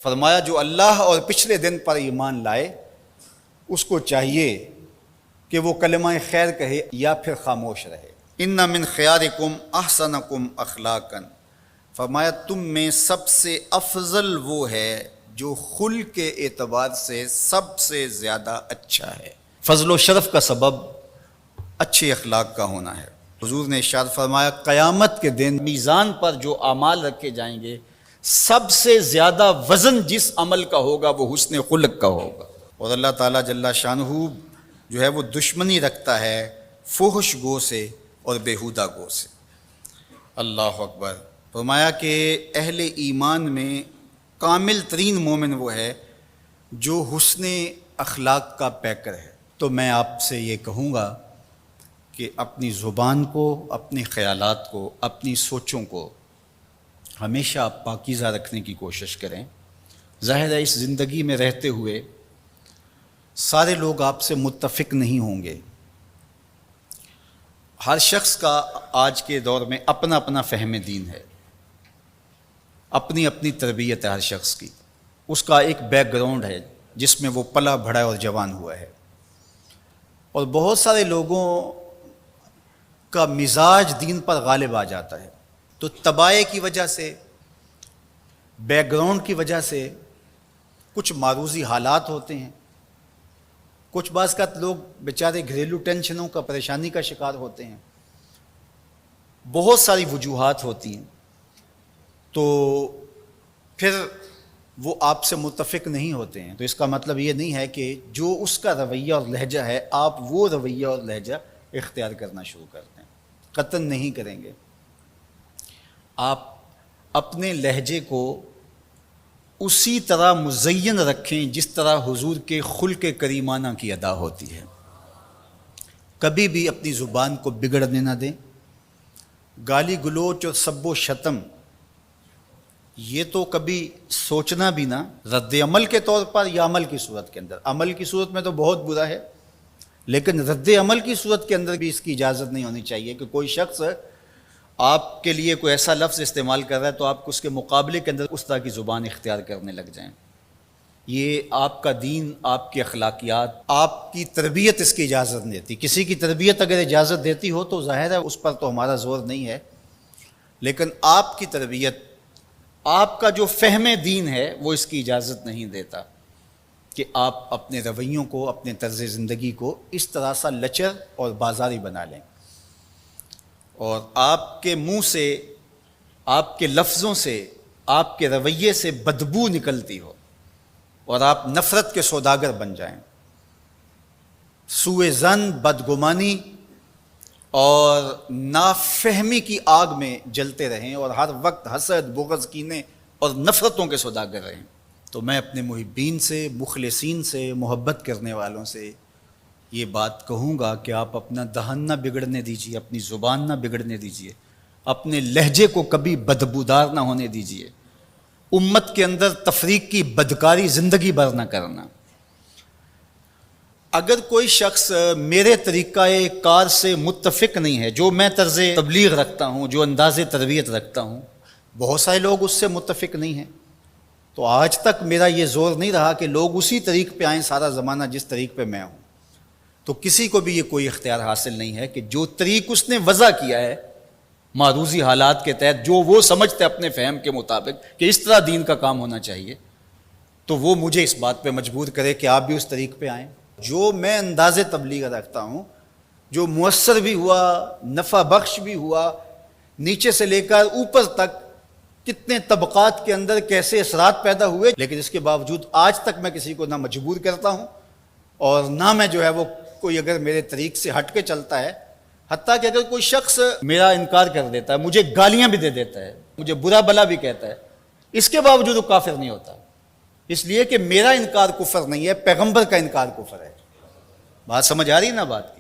فرمایا جو اللہ اور پچھلے دن پر ایمان لائے اس کو چاہیے کہ وہ کلمہ خیر کہے یا پھر خاموش رہے۔ ان من خیارکم احسنکم اخلاقا، فرمایا تم میں سب سے افضل وہ ہے جو خلق کے اعتبار سے سب سے زیادہ اچھا ہے۔ فضل و شرف کا سبب اچھے اخلاق کا ہونا ہے۔ حضور نے ارشاد فرمایا قیامت کے دن میزان پر جو اعمال رکھے جائیں گے سب سے زیادہ وزن جس عمل کا ہوگا وہ حسن خلق کا ہوگا۔ اور اللہ تعالیٰ جل شانہ جو ہے وہ دشمنی رکھتا ہے فحش گو سے اور بیہودہ گو سے۔ اللہ اکبر۔ فرمایا کہ اہل ایمان میں کامل ترین مومن وہ ہے جو حسن اخلاق کا پیکر ہے۔ تو میں آپ سے یہ کہوں گا کہ اپنی زبان کو، اپنے خیالات کو، اپنی سوچوں کو ہمیشہ آپ پاکیزہ رکھنے کی کوشش کریں۔ ظاہر ہے اس زندگی میں رہتے ہوئے سارے لوگ آپ سے متفق نہیں ہوں گے۔ ہر شخص کا آج کے دور میں اپنا اپنا فہم دین ہے، اپنی اپنی تربیت ہے ہر شخص کی، اس کا ایک بیک گراؤنڈ ہے جس میں وہ پلا بڑھا اور جوان ہوا ہے۔ اور بہت سارے لوگوں کا مزاج دین پر غالب آ جاتا ہے، تو طبائع کی وجہ سے، بیک گراؤنڈ کی وجہ سے کچھ معروضی حالات ہوتے ہیں، کچھ بعض کا لوگ بیچارے گھریلو ٹینشنوں کا، پریشانی کا شکار ہوتے ہیں، بہت ساری وجوہات ہوتی ہیں، تو پھر وہ آپ سے متفق نہیں ہوتے ہیں۔ تو اس کا مطلب یہ نہیں ہے کہ جو اس کا رویہ اور لہجہ ہے آپ وہ رویہ اور لہجہ اختیار کرنا شروع کر دیں، قطعاً نہیں کریں گے۔ آپ اپنے لہجے کو اسی طرح مزین رکھیں جس طرح حضور کے خلق کریمانہ کی ادا ہوتی ہے۔ کبھی بھی اپنی زبان کو بگڑنے نہ دیں۔ گالی گلوچ اور سب و شتم یہ تو کبھی سوچنا بھی نہ، رد عمل کے طور پر یا عمل کی صورت کے اندر۔ عمل کی صورت میں تو بہت برا ہے، لیکن رد عمل کی صورت کے اندر بھی اس کی اجازت نہیں ہونی چاہیے کہ کوئی شخص آپ کے لیے کوئی ایسا لفظ استعمال کر رہا ہے تو آپ اس کے مقابلے کے اندر اس طرح کی زبان اختیار کرنے لگ جائیں۔ یہ آپ کا دین، آپ کی اخلاقیات، آپ کی تربیت اس کی اجازت نہیں دیتی۔ کسی کی تربیت اگر اجازت دیتی ہو تو ظاہر ہے اس پر تو ہمارا زور نہیں ہے، لیکن آپ کی تربیت، آپ کا جو فہم دین ہے وہ اس کی اجازت نہیں دیتا کہ آپ اپنے رویوں کو، اپنے طرز زندگی کو اس طرح سا لچر اور بازاری بنا لیں، اور آپ کے منہ سے، آپ کے لفظوں سے، آپ کے رویے سے بدبو نکلتی ہو اور آپ نفرت کے سوداگر بن جائیں، سوء ظن، بدگمانی اور نافہمی کی آگ میں جلتے رہیں اور ہر وقت حسد، بغض، کینے اور نفرتوں کے سوداگر رہیں۔ تو میں اپنے محبین سے، مخلصین سے، محبت کرنے والوں سے یہ بات کہوں گا کہ آپ اپنا دہن نہ بگڑنے دیجیے، اپنی زبان نہ بگڑنے دیجیے، اپنے لہجے کو کبھی بدبودار نہ ہونے دیجیے، امت کے اندر تفریق کی بدکاری زندگی بھر نہ کرنا۔ اگر کوئی شخص میرے طریقہ کار سے متفق نہیں ہے، جو میں طرز تبلیغ رکھتا ہوں، جو انداز تربیت رکھتا ہوں، بہت سارے لوگ اس سے متفق نہیں ہیں، تو آج تک میرا یہ زور نہیں رہا کہ لوگ اسی طریق پہ آئیں سارا زمانہ جس طریق پہ میں ہوں۔ تو کسی کو بھی یہ کوئی اختیار حاصل نہیں ہے کہ جو طریق اس نے وضع کیا ہے معروضی حالات کے تحت، جو وہ سمجھتے اپنے فہم کے مطابق کہ اس طرح دین کا کام ہونا چاہیے، تو وہ مجھے اس بات پہ مجبور کرے کہ آپ بھی اس طریق پہ آئیں۔ جو میں انداز تبلیغ رکھتا ہوں، جو مؤثر بھی ہوا، نفع بخش بھی ہوا، نیچے سے لے کر اوپر تک کتنے طبقات کے اندر کیسے اثرات پیدا ہوئے، لیکن اس کے باوجود آج تک میں کسی کو نہ مجبور کرتا ہوں اور نہ میں جو ہے وہ کوئی اگر میرے طریق سے ہٹ کے چلتا ہے، حتیٰ کہ اگر کوئی شخص میرا انکار کر دیتا ہے، مجھے گالیاں بھی دے دیتا ہے، مجھے برا بلا بھی کہتا ہے، اس کے باوجود وہ کافر نہیں ہوتا، اس لیے کہ میرا انکار کفر نہیں ہے، پیغمبر کا انکار کفر ہے۔ بات سمجھ آ رہی ہے نا بات کی؟